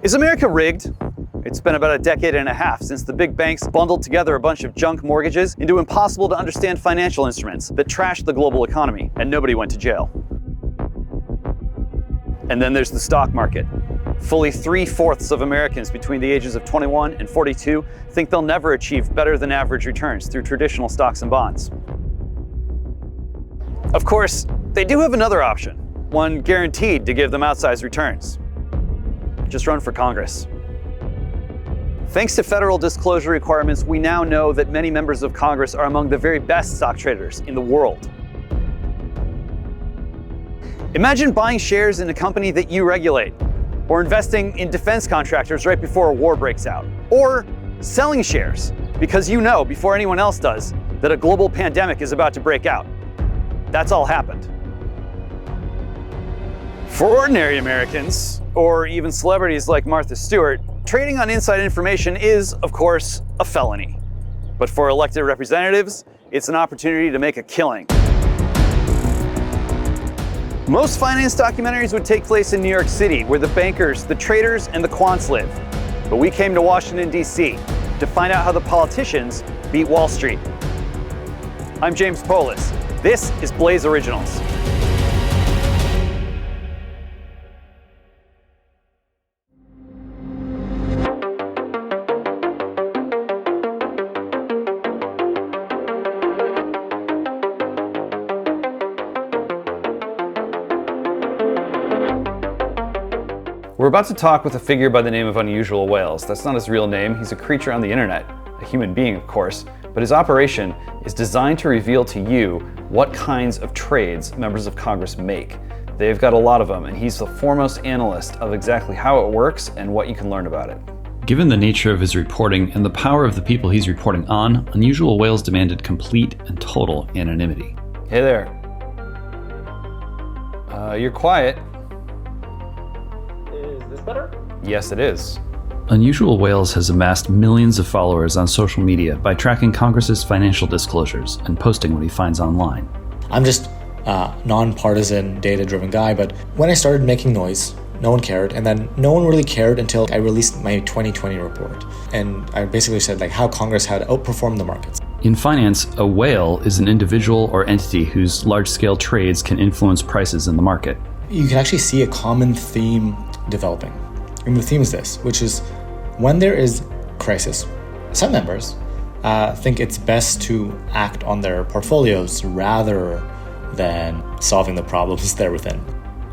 Is America rigged? It's been about a decade and a half since the big banks bundled together a bunch of junk mortgages into impossible to understand financial instruments that trashed the global economy, and nobody went to jail. And then there's the stock market. Fully 3/4 of Americans between the ages of 21 and 42 think they'll never achieve better than average returns through traditional stocks and bonds. Of course, they do have another option, one guaranteed to give them outsized returns. Just run for Congress. Thanks to federal disclosure requirements, we now know that many members of Congress are among the very best stock traders in the world. Imagine buying shares in a company that you regulate, or investing in defense contractors right before a war breaks out, or selling shares because you know before anyone else does that a global pandemic is about to break out. That's all happened. For ordinary Americans, or even celebrities like Martha Stewart, trading on inside information is, of course, a felony. But for elected representatives, it's an opportunity to make a killing. Most finance documentaries would take place in New York City, where the bankers, the traders, and the quants live. But we came to Washington, D.C. to find out how the politicians beat Wall Street. I'm James Poulos. This is Blaze Originals. We're about to talk with a figure by the name of Unusual Whales. That's not his real name. He's a creature on the internet, a human being, of course, but his operation is designed to reveal to you what kinds of trades members of Congress make. They've got a lot of them, and he's the foremost analyst of exactly how it works and what you can learn about it. Given the nature of his reporting and the power of the people he's reporting on, Unusual Whales demanded complete and total anonymity. Hey there. You're quiet. Better? Yes, it is. Unusual Whales has amassed millions of followers on social media by tracking Congress's financial disclosures and posting what he finds online. I'm just a nonpartisan, data-driven guy, but when I started making noise, no one cared, and then no one really cared until I released my 2020 report. And I basically said how Congress had outperformed the markets. In finance, a whale is an individual or entity whose large-scale trades can influence prices in the market. You can actually see a common theme developing. And the theme is this, which is when there is crisis, some members think it's best to act on their portfolios rather than solving the problems there within.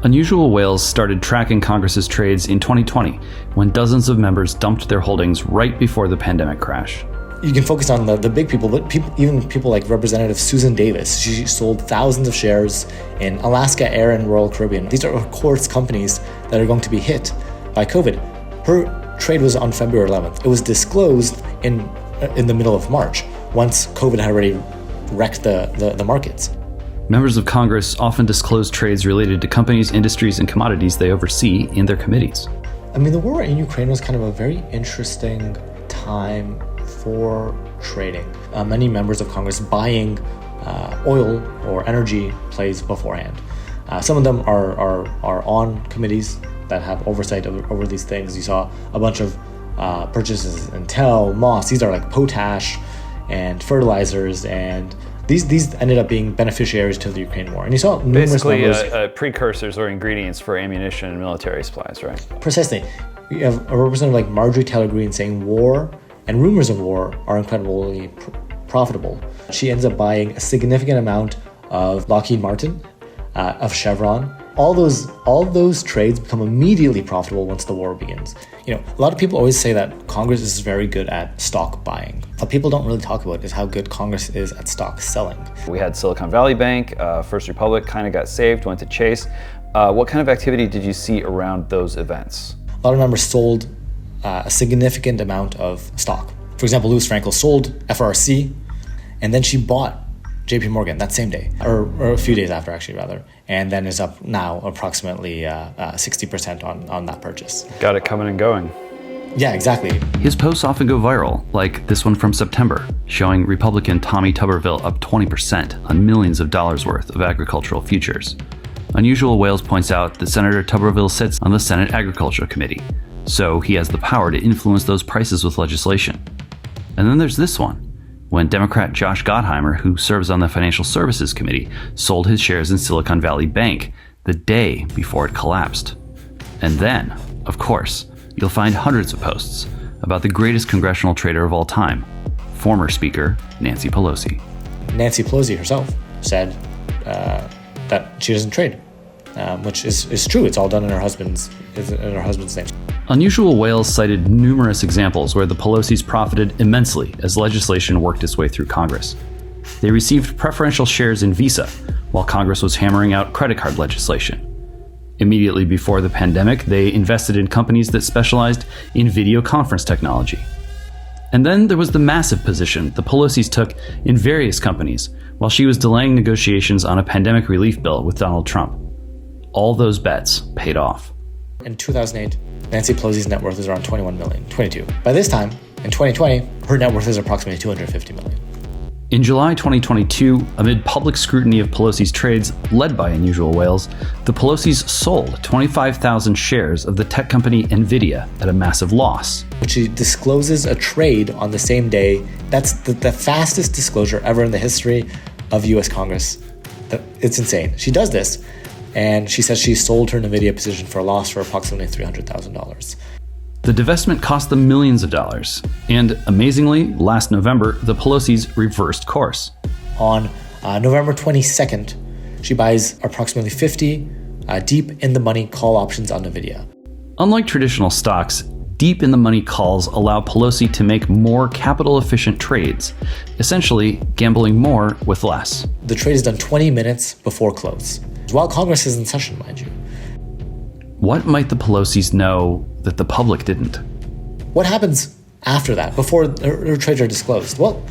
Unusual Whales started tracking Congress's trades in 2020 when dozens of members dumped their holdings right before the pandemic crash. You can focus on the big people, but even people like Representative Susan Davis. She sold thousands of shares in Alaska Air and Royal Caribbean. These are, of course, companies that are going to be hit by COVID. Her trade was on February 11th. It was disclosed in the middle of March, once COVID had already wrecked the markets. Members of Congress often disclose trades related to companies, industries, and commodities they oversee in their committees. I mean, the war in Ukraine was kind of a very interesting time for trading. Many members of Congress buying oil or energy plays beforehand. Some of them are on committees that have oversight over these things. You saw a bunch of purchases in Intel, Moss. These are like potash and fertilizers, and these ended up being beneficiaries to the Ukraine war. And you saw numerous basically precursors or ingredients for ammunition and military supplies, right? Precisely. You have a representative like Marjorie Taylor Greene saying war and rumors of war are incredibly profitable. She ends up buying a significant amount of Lockheed Martin, of Chevron. All those trades become immediately profitable once the war begins. A lot of people always say that Congress is very good at stock buying. What people don't really talk about is how good Congress is at stock selling. We had Silicon Valley Bank, First Republic kind of got saved, went to Chase. What kind of activity did you see around those events? A lot of members sold a significant amount of stock. For example, Louis Frankel sold FRC, and then she bought JP Morgan that same day, or a few days after actually rather, and then is up now approximately 60% on that purchase. Got it coming and going. Yeah, exactly. His posts often go viral, like this one from September, showing Republican Tommy Tuberville up 20% on millions of dollars worth of agricultural futures. Unusual Whales points out that Senator Tuberville sits on the Senate Agriculture Committee, so he has the power to influence those prices with legislation. And then there's this one, when Democrat Josh Gottheimer, who serves on the Financial Services Committee, sold his shares in Silicon Valley Bank the day before it collapsed. And then, of course, you'll find hundreds of posts about the greatest congressional trader of all time, former Speaker Nancy Pelosi. Nancy Pelosi herself said that she doesn't trade, which is true. It's all done in her husband's name. Unusual Whales cited numerous examples where the Pelosis profited immensely as legislation worked its way through Congress. They received preferential shares in Visa, while Congress was hammering out credit card legislation. Immediately before the pandemic, they invested in companies that specialized in video conference technology. And then there was the massive position the Pelosis took in various companies while she was delaying negotiations on a pandemic relief bill with Donald Trump. All those bets paid off. In 2008, Nancy Pelosi's net worth is around 21 million, 22. By this time, in 2020, her net worth is approximately 250 million. In July 2022, amid public scrutiny of Pelosi's trades led by Unusual Whales, the Pelosis sold 25,000 shares of the tech company Nvidia at a massive loss. She discloses a trade on the same day. That's the fastest disclosure ever in the history of US Congress. It's insane. She does this, and she says she sold her Nvidia position for a loss for approximately $300,000. The divestment cost them millions of dollars, and amazingly, last November, the Pelosis reversed course. On November 22nd, she buys approximately 50 deep in the money call options on Nvidia. Unlike traditional stocks, deep in the money calls allow Pelosi to make more capital efficient trades, essentially gambling more with less. The trade is done 20 minutes before close, while Congress is in session, mind you. What might the Pelosis know that the public didn't? What happens after that, before her trades are disclosed? Well,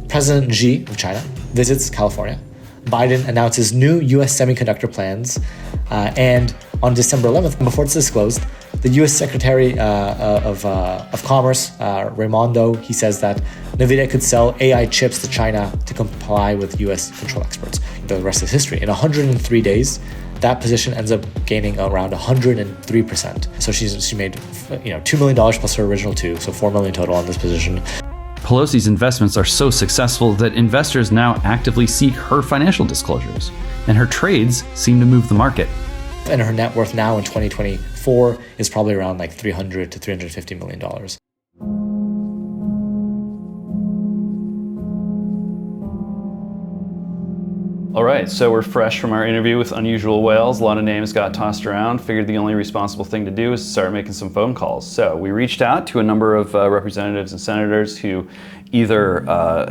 President Xi of China visits California. Biden announces new U.S. semiconductor plans, and on December 11th, before it's disclosed, the U.S. Secretary of Commerce, Raimondo, he says that NVIDIA could sell AI chips to China to comply with U.S. control experts. The rest is history. In 103 days, that position ends up gaining around 103%. So she made $2 million plus her original $2, so $4 million total on this position. Pelosi's investments are so successful that investors now actively seek her financial disclosures, and her trades seem to move the market. And her net worth now in 2024 is probably around like $300 to $350 million. All right, so we're fresh from our interview with Unusual Whales. A lot of names got tossed around. Figured the only responsible thing to do is start making some phone calls. So we reached out to a number of representatives and senators who either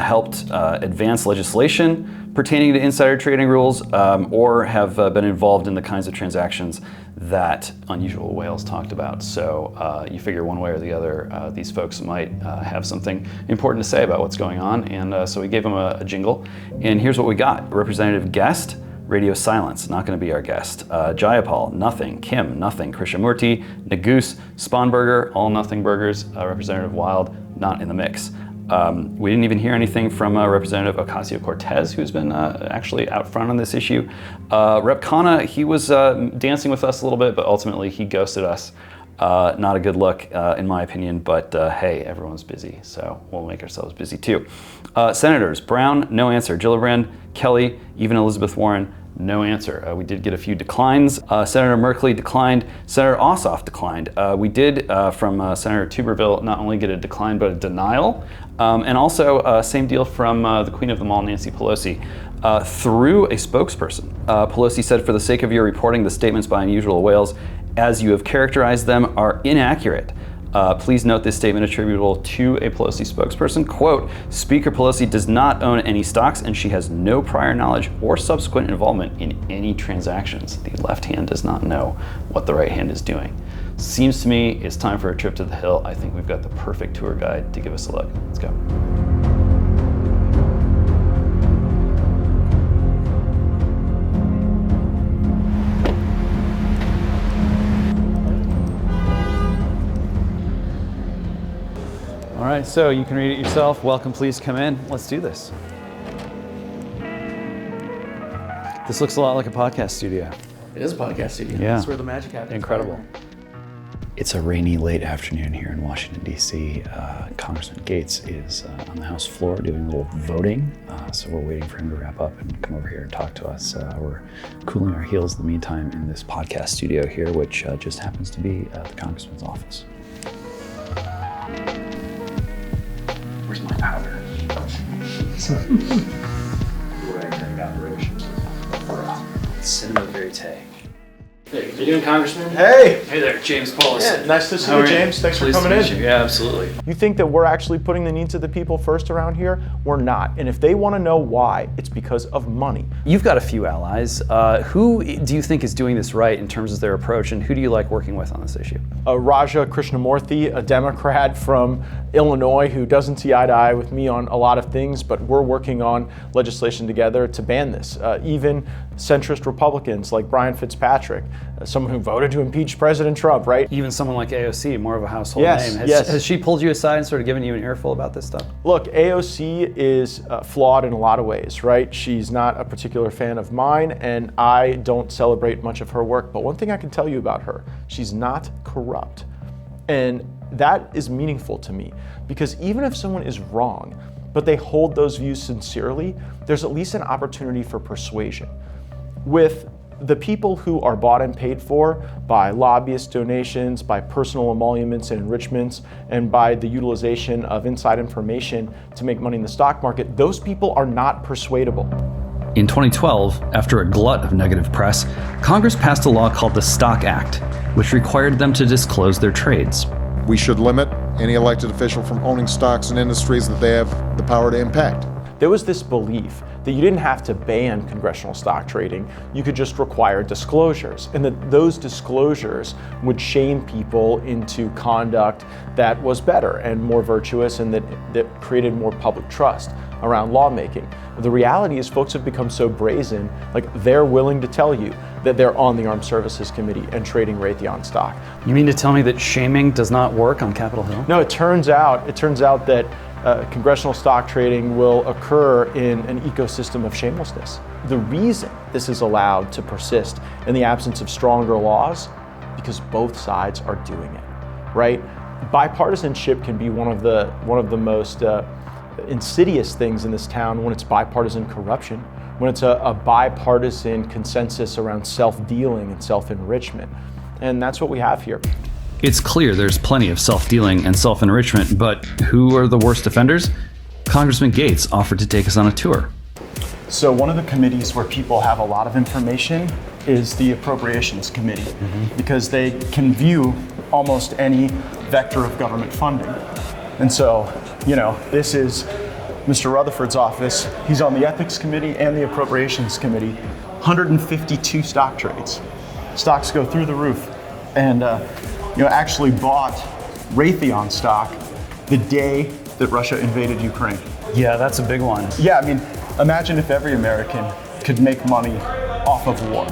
helped advance legislation pertaining to insider trading rules or have been involved in the kinds of transactions that Unusual Whales talked about. So you figure one way or the other, these folks might have something important to say about what's going on. And so we gave them a jingle. And here's what we got. Representative Guest, radio silence, not going to be our guest. Jayapal, nothing. Kim, nothing. Krishnamurti, Nagoose, Sponberger, all nothing burgers. Representative Wild, not in the mix. We didn't even hear anything from Representative Ocasio-Cortez, who's been actually out front on this issue. Rep. Khanna, he was dancing with us a little bit, but ultimately he ghosted us. Not a good look, in my opinion, but hey, everyone's busy, so we'll make ourselves busy too. Senators, Brown, no answer. Gillibrand, Kelly, even Elizabeth Warren, no answer. We did get a few declines. Senator Merkley declined. Senator Ossoff declined. We did, from Senator Tuberville, not only get a decline, but a denial. And also, same deal from the Queen of them all, Nancy Pelosi. Through a spokesperson, Pelosi said, for the sake of your reporting, the statements by Unusual Whales, as you have characterized them, are inaccurate. Please note this statement attributable to a Pelosi spokesperson. Quote, Speaker Pelosi does not own any stocks and she has no prior knowledge or subsequent involvement in any transactions. The left hand does not know what the right hand is doing. Seems to me it's time for a trip to the Hill. I think we've got the perfect tour guide to give us a look. Let's go. All right, so you can read it yourself. Welcome, please come in. Let's do this. This looks a lot like a podcast studio. It is a podcast studio. Yeah. That's where the magic happens. Incredible. It's a rainy late afternoon here in Washington, D.C. Congressman Gaetz is on the House floor doing a little voting, so we're waiting for him to wrap up and come over here and talk to us. We're cooling our heels in the meantime in this podcast studio here, which just happens to be the Congressman's office. Where's my powder? Cinema verite. Hey, how you doing, Congressman? Hey! Hey there, James Poulos. Yeah, nice to see you, James. Thanks for coming in. Yeah, absolutely. You think that we're actually putting the needs of the people first around here? We're not. And if they want to know why, it's because of money. You've got a few allies. Who do you think is doing this right in terms of their approach, and who do you like working with on this issue? Raja Krishnamurthy, a Democrat from Illinois who doesn't see eye to eye with me on a lot of things, but we're working on legislation together to ban this. Even centrist Republicans like Brian Fitzpatrick, someone who voted to impeach President Trump, right? Even someone like AOC, more of a household Yes, name. yes. Has she pulled you aside and sort of given you an earful about this stuff? Look, AOC is flawed in a lot of ways, right? She's not a particular fan of mine, and I don't celebrate much of her work. But one thing I can tell you about her, she's not corrupt. And that is meaningful to me, because even if someone is wrong, but they hold those views sincerely, there's at least an opportunity for persuasion. With the people who are bought and paid for by lobbyist donations, by personal emoluments and enrichments, and by the utilization of inside information to make money in the stock market, those people are not persuadable. In 2012, after a glut of negative press, Congress passed a law called the Stock Act, which required them to disclose their trades. We should limit any elected official from owning stocks in industries that they have the power to impact. There was this belief that you didn't have to ban congressional stock trading, you could just require disclosures, and that those disclosures would shame people into conduct that was better and more virtuous, and that created more public trust around lawmaking. The reality is folks have become so brazen, like they're willing to tell you that they're on the Armed Services Committee and trading Raytheon stock. You mean to tell me that shaming does not work on Capitol Hill? No, it turns out that congressional stock trading will occur in an ecosystem of shamelessness. The reason this is allowed to persist in the absence of stronger laws, because both sides are doing it, right? Bipartisanship can be one of the most insidious things in this town when it's bipartisan corruption, when it's a bipartisan consensus around self-dealing and self-enrichment. And that's what we have here. It's clear there's plenty of self-dealing and self-enrichment, but who are the worst offenders? Congressman Gaetz offered to take us on a tour. So one of the committees where people have a lot of information is the Appropriations Committee, because they can view almost any vector of government funding. And so, this is Mr. Rutherford's office. He's on the Ethics Committee and the Appropriations Committee. 152 stock trades. Stocks go through the roof. And actually bought Raytheon stock the day that Russia invaded Ukraine. Yeah, that's a big one. Yeah, I mean, imagine if every American could make money off of war.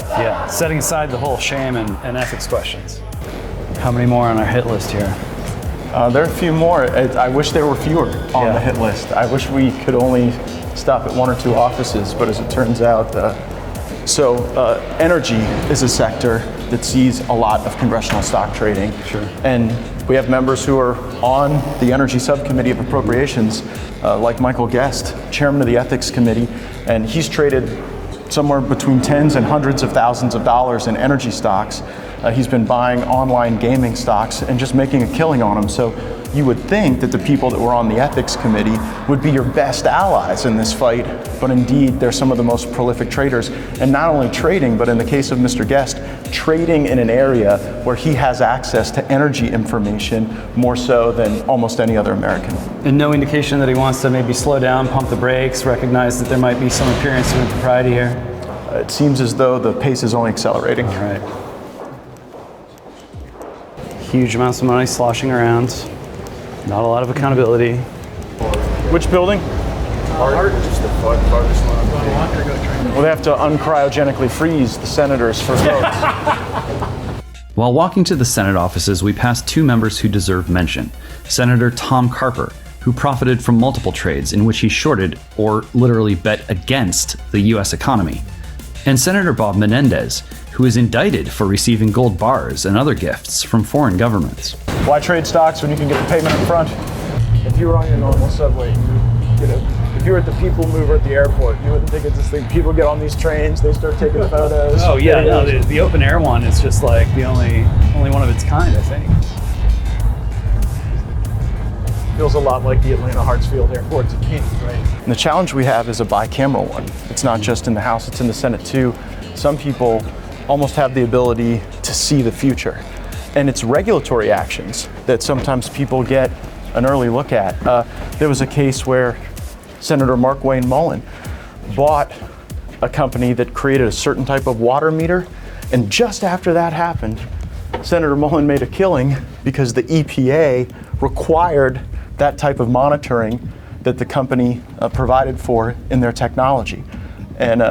Yeah, setting aside the whole shame and ethics questions. How many more on our hit list here? There are a few more. I wish there were fewer on the hit list. I wish we could only stop at one or two offices, but as it turns out, energy is a sector that sees a lot of congressional stock trading. Sure. And we have members who are on the Energy Subcommittee of Appropriations, like Michael Guest, chairman of the Ethics Committee, and he's traded somewhere between tens and hundreds of thousands of dollars in energy stocks. He's been buying online gaming stocks and just making a killing on them. So you would think that the people that were on the Ethics Committee would be your best allies in this fight, but indeed they're some of the most prolific traders. And not only trading, but in the case of Mr. Guest, trading in an area where he has access to energy information more so than almost any other American. And no indication that he wants to maybe slow down, pump the brakes, recognize that there might be some appearance of impropriety here? It seems as though the pace is only accelerating. All right. Huge amounts of money sloshing around. Not a lot of accountability. Which building? Just the farthest one. Well, they have to uncryogenically freeze the senators for votes. While walking to the Senate offices, we passed two members who deserve mention. Senator Tom Carper, who profited from multiple trades in which he shorted or literally bet against the U.S. economy, and Senator Bob Menendez, who is indicted for receiving gold bars and other gifts from foreign governments. Why trade stocks when you can get the payment up front? If you were on your normal subway, if you were at the People Mover at the airport, you wouldn't think it's this thing. People get on these trains, they start taking photos. Oh yeah, no, the open air one is just like the only one of its kind, I think. Feels a lot like the Atlanta Hartsfield Airport's a king, right? And the challenge we have is a bicameral one. It's not just in the House, it's in the Senate too. Some people almost have the ability to see the future. And it's regulatory actions that sometimes people get an early look at. There was a case where Senator Mark Wayne Mullen bought a company that created a certain type of water meter, and just after that happened, Senator Mullen made a killing because the EPA required that type of monitoring that the company provided for in their technology. And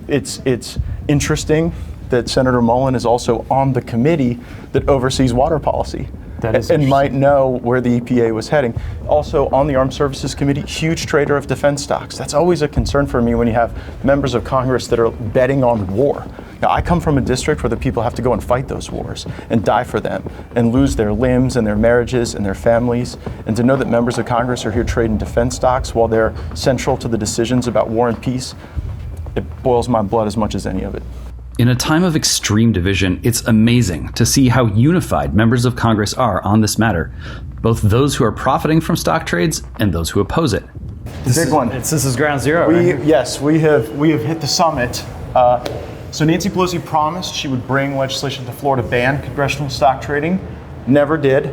it's interesting that Senator Mullen is also on the committee that oversees water policy and might know where the EPA was heading. Also on the Armed Services Committee, huge trader of defense stocks. That's always a concern for me when you have members of Congress that are betting on war. Now, I come from a district where the people have to go and fight those wars and die for them and lose their limbs and their marriages and their families. And to know that members of Congress are here trading defense stocks while they're central to the decisions about war and peace, it boils my blood as much as any of it. In a time of extreme division, it's amazing to see how unified members of Congress are on this matter, both those who are profiting from stock trades and those who oppose it. The big one. This is ground zero, right? Yes, we have hit the summit. So Nancy Pelosi promised she would bring legislation to the floor to ban congressional stock trading. Never did.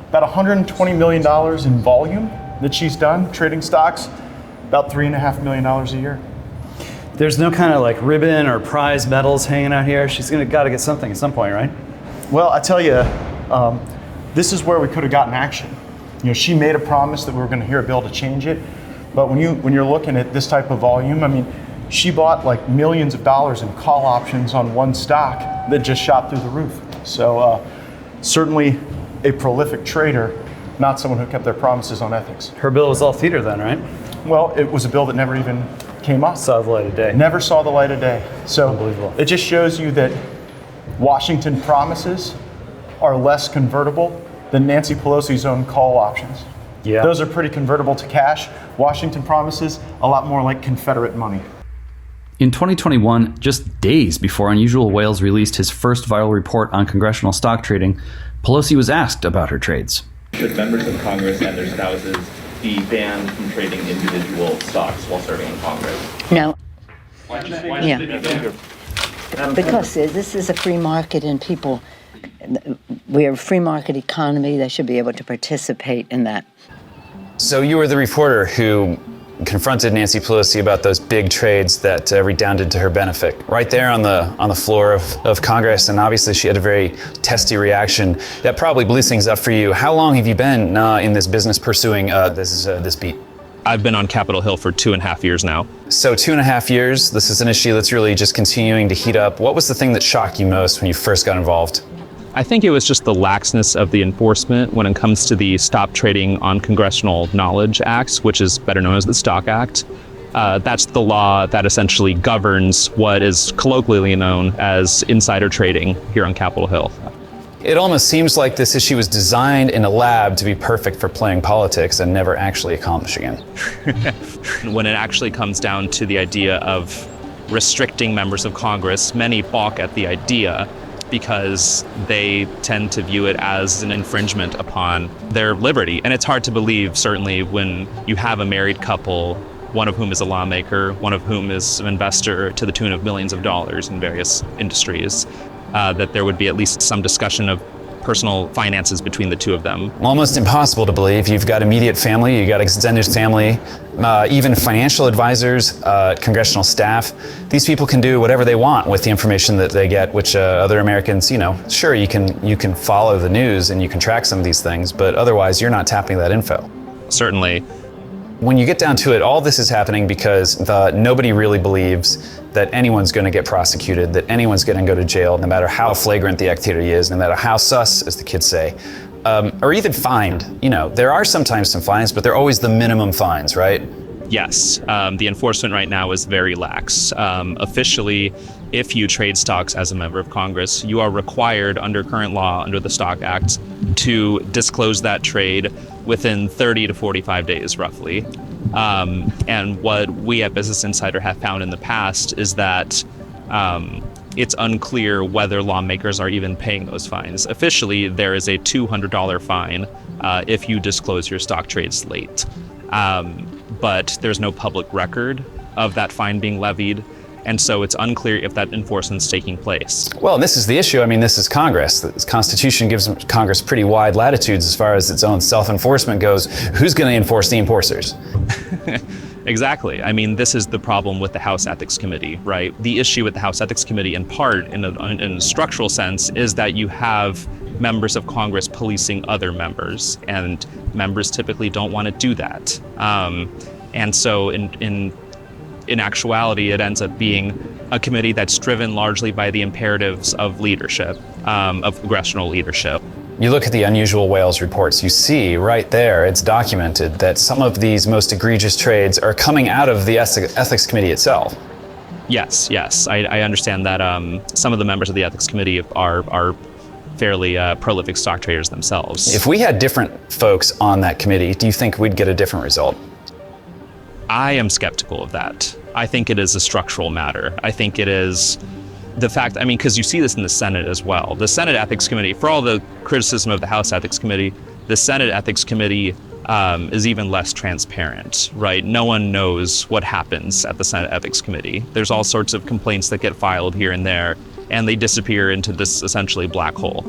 About $120 million in volume that she's done trading stocks, about $3.5 million a year. There's no kind of like ribbon or prize medals hanging out here. She's got to get something at some point, right? Well, I tell you, this is where we could have gotten action. She made a promise that we were going to hear a bill to change it, but when you're looking at this type of volume, I mean, she bought like millions of dollars in call options on one stock that just shot through the roof. So certainly a prolific trader, not someone who kept their promises on ethics. Her bill was all theater then, right? Well, it was a bill that never even came up. Saw the light of day. Never saw the light of day. So unbelievable. It just shows you that Washington promises are less convertible than Nancy Pelosi's own call options. Yeah. Those are pretty convertible to cash. Washington promises a lot more like Confederate money. In 2021, just days before Unusual Whales released his first viral report on congressional stock trading, Pelosi was asked about her trades. Should members of Congress and their spouses be banned from trading individual stocks while serving in Congress? No. Why should they be banned? Because this is a free market and people, we're a free market economy. They should be able to participate in that. So you were the reporter who confronted Nancy Pelosi about those big trades that redounded to her benefit, right there on the floor of Congress, and obviously she had a very testy reaction. That probably blew things up for you. How long have you been in this business pursuing this beat? I've been on Capitol Hill for 2.5 years now. So 2.5 years, this is an issue that's really just continuing to heat up. What was the thing that shocked you most when you first got involved? I think it was just the laxness of the enforcement when it comes to the Stop Trading on Congressional Knowledge Act, which is better known as the Stock Act. That's the law that essentially governs what is colloquially known as insider trading here on Capitol Hill. It almost seems like this issue was designed in a lab to be perfect for playing politics and never actually accomplishing it. When it actually comes down to the idea of restricting members of Congress, many balk at the idea because they tend to view it as an infringement upon their liberty. And it's hard to believe, certainly, when you have a married couple, one of whom is a lawmaker, one of whom is an investor to the tune of millions of dollars in various industries, that there would be at least some discussion of personal finances between the two of them. Almost impossible to believe. You've got immediate family, you've got extended family, even financial advisors, congressional staff. These people can do whatever they want with the information that they get, which other Americans, sure, you can follow the news and you can track some of these things, but otherwise you're not tapping that info. Certainly. When you get down to it, all this is happening because nobody really believes that anyone's going to get prosecuted, that anyone's going to go to jail, no matter how flagrant the activity is, no matter how sus, as the kids say, or even fined. There are sometimes some fines, but they're always the minimum fines, right? Yes, the enforcement right now is very lax. Officially, if you trade stocks as a member of Congress, you are required under current law, under the Stock Act, to disclose that trade within 30 to 45 days, roughly. And what we at Business Insider have found in the past is that it's unclear whether lawmakers are even paying those fines. Officially, there is a $200 fine if you disclose your stock trades late. But there's no public record of that fine being levied. And so it's unclear if that enforcement's taking place. Well, and this is the issue. I mean, this is Congress. The Constitution gives Congress pretty wide latitudes as far as its own self-enforcement goes. Who's going to enforce the enforcers? Exactly. I mean, this is the problem with the House Ethics Committee, right? The issue with the House Ethics Committee, in part, in a structural sense, is that you have members of Congress policing other members, and members typically don't want to do that. And so in actuality, it ends up being a committee that's driven largely by the imperatives of leadership, of congressional leadership. You look at the unusual whales reports, you see right there, it's documented that some of these most egregious trades are coming out of the Ethics Committee itself. Yes. I understand that some of the members of the Ethics Committee are fairly prolific stock traders themselves. If we had different folks on that committee, do you think we'd get a different result? I am skeptical of that. I think it is a structural matter. I think it is the fact, I mean, because you see this in the Senate as well. The Senate Ethics Committee, for all the criticism of the House Ethics Committee, the Senate Ethics Committee is even less transparent, right? No one knows what happens at the Senate Ethics Committee. There's all sorts of complaints that get filed here and there, and they disappear into this essentially black hole.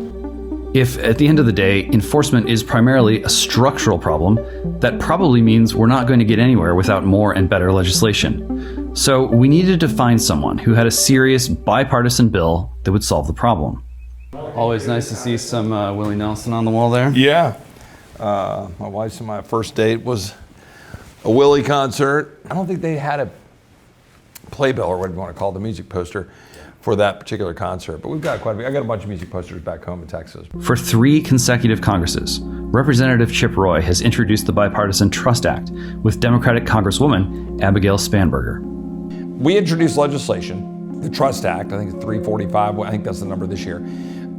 If, at the end of the day, enforcement is primarily a structural problem, that probably means we're not going to get anywhere without more and better legislation. So we needed to find someone who had a serious bipartisan bill that would solve the problem. Always nice to see some Willie Nelson on the wall there. Yeah. My wife's and my first date was a Willie concert. I don't think they had a playbill, or what you want to call it, the music poster, for that particular concert. But we've got quite a few. I got a bunch of music posters back home in Texas. For 3 consecutive Congresses, Representative Chip Roy has introduced the Bipartisan Trust Act with Democratic Congresswoman Abigail Spanberger. We introduced legislation, the Trust Act, I think it's 345, I think that's the number this year.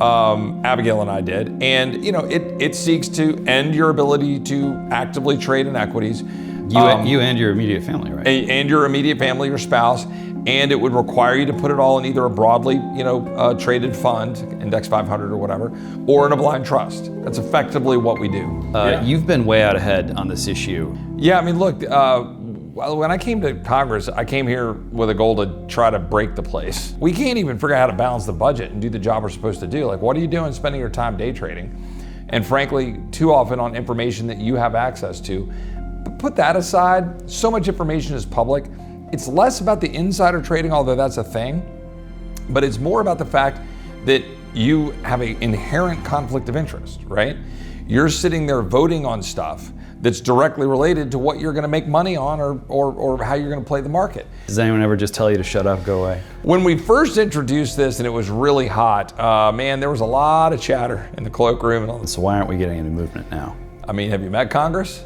Abigail and I did. And it seeks to end your ability to actively trade in equities. You and your immediate family, right? And your immediate family, your spouse. And it would require you to put it all in either a broadly, traded fund, Index 500 or whatever, or in a blind trust. That's effectively what we do. You've been way out ahead on this issue. Yeah, I mean, look, when I came to Congress, I came here with a goal to try to break the place. We can't even figure out how to balance the budget and do the job we're supposed to do. Like, what are you doing spending your time day trading? And frankly, too often on information that you have access to. But put that aside, so much information is public. It's less about the insider trading, although that's a thing, but it's more about the fact that you have an inherent conflict of interest, right? You're sitting there voting on stuff that's directly related to what you're going to make money on or how you're going to play the market. Does anyone ever just tell you to shut up, go away? When we first introduced this and it was really hot, man, there was a lot of chatter in the cloakroom and all this. So why aren't we getting any movement now? I mean, have you met Congress?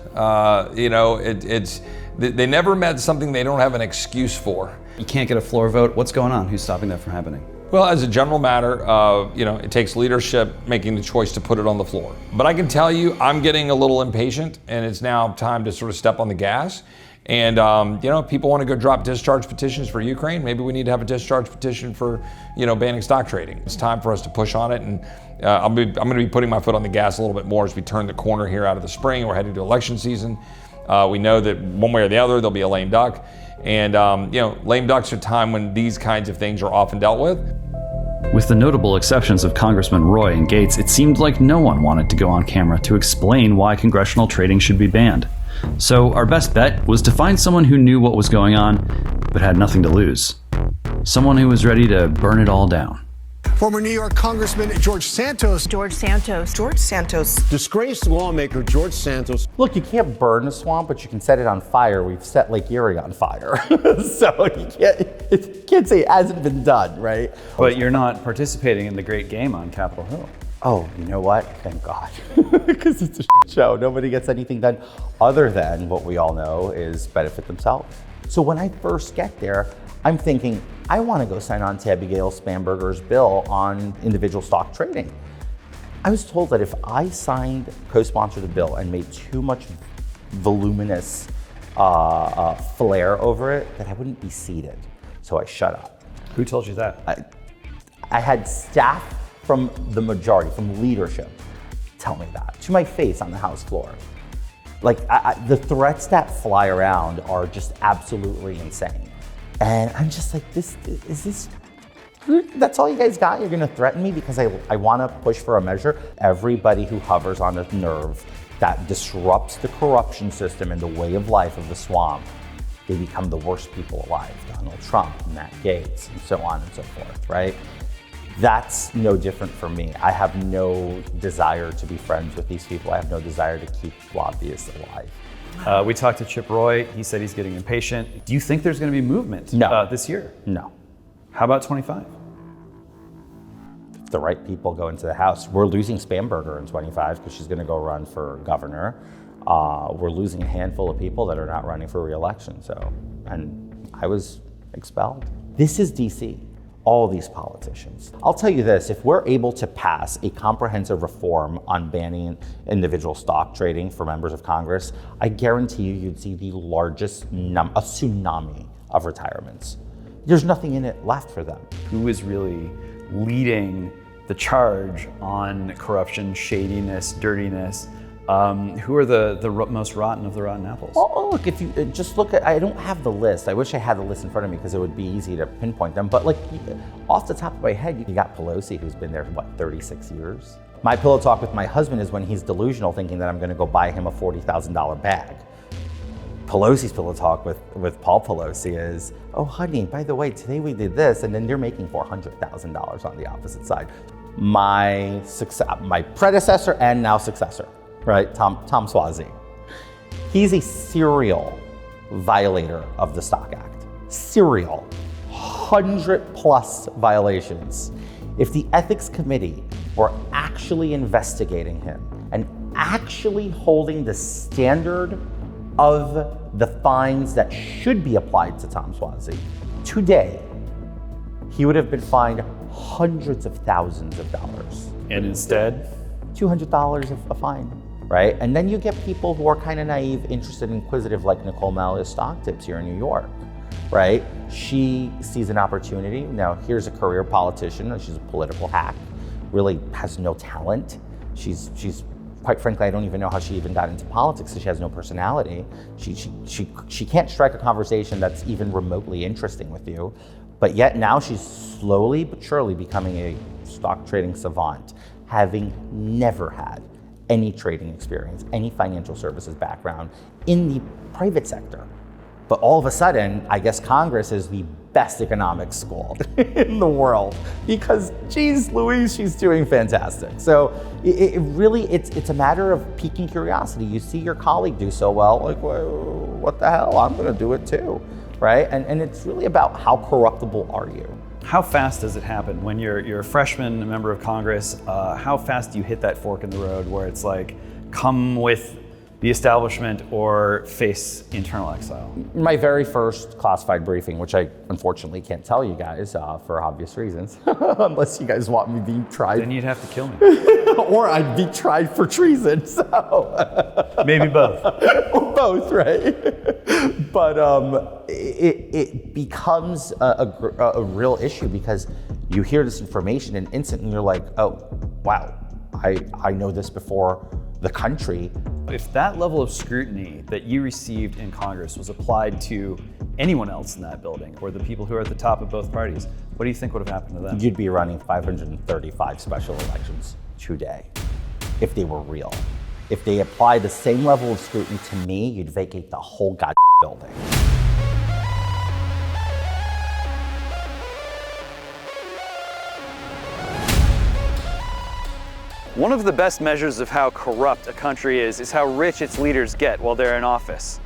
They never met something they don't have an excuse for. You can't get a floor vote. What's going on? Who's stopping that from happening? Well, as a general matter, it takes leadership making the choice to put it on the floor. But I can tell you, I'm getting a little impatient, and it's now time to sort of step on the gas. And people want to go drop discharge petitions for Ukraine. Maybe we need to have a discharge petition for, banning stock trading. It's time for us to push on it, and I'm going to be putting my foot on the gas a little bit more as we turn the corner here out of the spring. We're heading to election season. We know that one way or the other, there'll be a lame duck. And, lame ducks are time when these kinds of things are often dealt with. With the notable exceptions of Congressman Roy and Gates, it seemed like no one wanted to go on camera to explain why congressional trading should be banned. So our best bet was to find someone who knew what was going on, but had nothing to lose. Someone who was ready to burn it all down. Former New York Congressman George Santos. George Santos. Disgraced lawmaker George Santos. Look, you can't burn the swamp, but you can set it on fire. We've set Lake Erie on fire. So you can't say it hasn't been done, right? But you're not participating in the great game on Capitol Hill. Oh, you know what? Thank God. Because it's a show. Nobody gets anything done other than what we all know is benefit themselves. So when I first get there, I'm thinking, I want to go sign on to Abigail Spanberger's bill on individual stock trading. I was told that if I co-sponsored a bill and made too much voluminous flair over it, that I wouldn't be seated. So I shut up. Who told you that? I had staff from the majority, from leadership, tell me that to my face on the House floor. Like the threats that fly around are just absolutely insane. And I'm just like, that's all you guys got? You're gonna threaten me because I wanna push for a measure? Everybody who hovers on a nerve that disrupts the corruption system and the way of life of the swamp, they become the worst people alive. Donald Trump, Matt Gaetz, and so on and so forth, right? That's no different for me. I have no desire to be friends with these people. I have no desire to keep lobbyists alive. We talked to Chip Roy. He said he's getting impatient. Do you think there's going to be movement this year? No. How about 25? If the right people go into the House, we're losing Spanberger in 25 because she's going to go run for governor. We're losing a handful of people that are not running for re-election. And I was expelled. This is DC. All these politicians. I'll tell you this, if we're able to pass a comprehensive reform on banning individual stock trading for members of Congress, I guarantee you'd see the largest a tsunami of retirements. There's nothing in it left for them. Who is really leading the charge on corruption, shadiness, dirtiness? Who are the most rotten of the rotten apples? Oh, look, if you just look at, I don't have the list. I wish I had the list in front of me because it would be easy to pinpoint them. But like off the top of my head, you got Pelosi, who's been there for 36 years. My pillow talk with my husband is when he's delusional, thinking that I'm going to go buy him a $40,000 bag. Pelosi's pillow talk with Paul Pelosi is, oh honey, by the way, today we did this, and then they're making $400,000 on the opposite side. My predecessor and now successor. Right, Tom Suozzi. He's a serial violator of the Stock Act. Serial, 100+ violations. If the Ethics Committee were actually investigating him and actually holding the standard of the fines that should be applied to Tom Suozzi, today, he would have been fined hundreds of thousands of dollars. And instead? $200 of a fine. Right? And then you get people who are kind of naive, interested, inquisitive, like Nicole Malloy's Stock Tips here in New York, right? She sees an opportunity. Now, here's a career politician. She's a political hack, really has no talent. She's quite frankly, I don't even know how she even got into politics because she has no personality. She can't strike a conversation that's even remotely interesting with you. But yet now she's slowly but surely becoming a stock trading savant, having never had any trading experience, any financial services background in the private sector. But all of a sudden, I guess Congress is the best economics school in the world because, geez Louise, she's doing fantastic. So it really, it's a matter of piquing curiosity. You see your colleague do so well, like, well, what the hell, I'm gonna do it too, right? And it's really about how corruptible are you? How fast does it happen when you're a freshman, a member of Congress? How fast do you hit that fork in the road where it's like, come with the establishment or face internal exile? My very first classified briefing, which I unfortunately can't tell you guys for obvious reasons, unless you guys want me being tried. Then you'd have to kill me. Or I'd be tried for treason, so. Maybe both. Or both, right? But it becomes a real issue because you hear this information and instantly you're like, oh, wow, I know this before the country. If that level of scrutiny that you received in Congress was applied to anyone else in that building or the people who are at the top of both parties, what do you think would have happened to them? You'd be running 535 special elections today if they were real. If they apply the same level of scrutiny to me, you'd vacate the whole goddamn building. One of the best measures of how corrupt a country is how rich its leaders get while they're in office.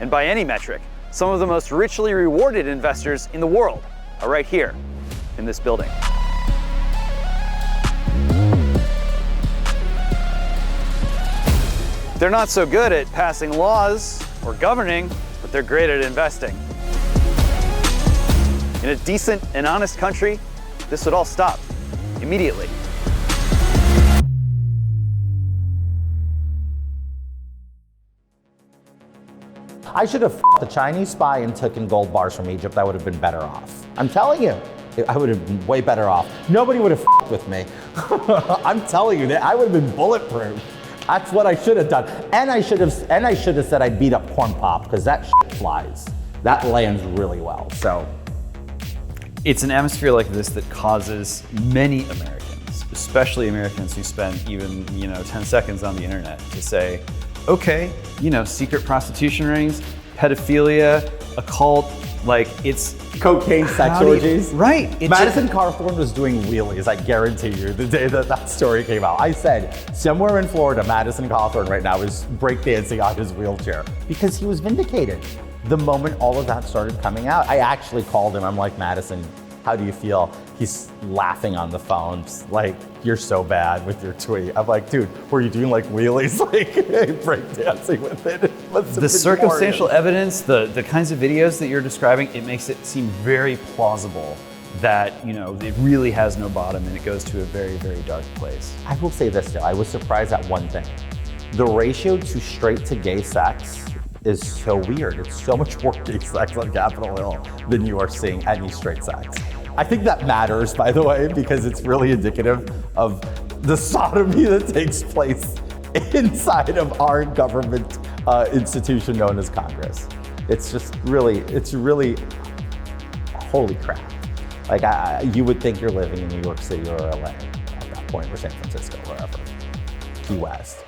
And by any metric, some of the most richly rewarded investors in the world are right here in this building. They're not so good at passing laws or governing, but they're great at investing. In a decent and honest country, this would all stop immediately. I should have the Chinese spy and taken gold bars from Egypt. I would have been better off. I'm telling you, I would have been way better off. Nobody would have with me. I'm telling you that I would have been bulletproof. That's what I should have done. And I should have said I beat up Corn Pop, because that shit flies. That lands really well. So it's an atmosphere like this that causes many Americans, especially Americans who spend even 10 seconds on the internet, to say, okay, secret prostitution rings, pedophilia, a cult, like it's cocaine sex orgies. Right. Madison Cawthorn was doing wheelies, I guarantee you, the day that story came out. I said, somewhere in Florida, Madison Cawthorn right now is breakdancing on his wheelchair because he was vindicated. The moment all of that started coming out, I actually called him. I'm like, Madison, how do you feel? He's laughing on the phone, just like, you're so bad with your tweet. I'm like, dude, were you doing like wheelies, like breakdancing with it? The circumstantial evidence, the kinds of videos that you're describing, it makes it seem very plausible that, it really has no bottom and it goes to a very, very dark place. I will say this though, I was surprised at one thing. The ratio to straight to gay sex is so weird. It's so much more gay sex on Capitol Hill than you are seeing any straight sex. I think that matters, by the way, because it's really indicative of the sodomy that takes place inside of our government institution known as Congress. It's really, holy crap. Like, you would think you're living in New York City or LA at that point, or San Francisco, wherever, Key West.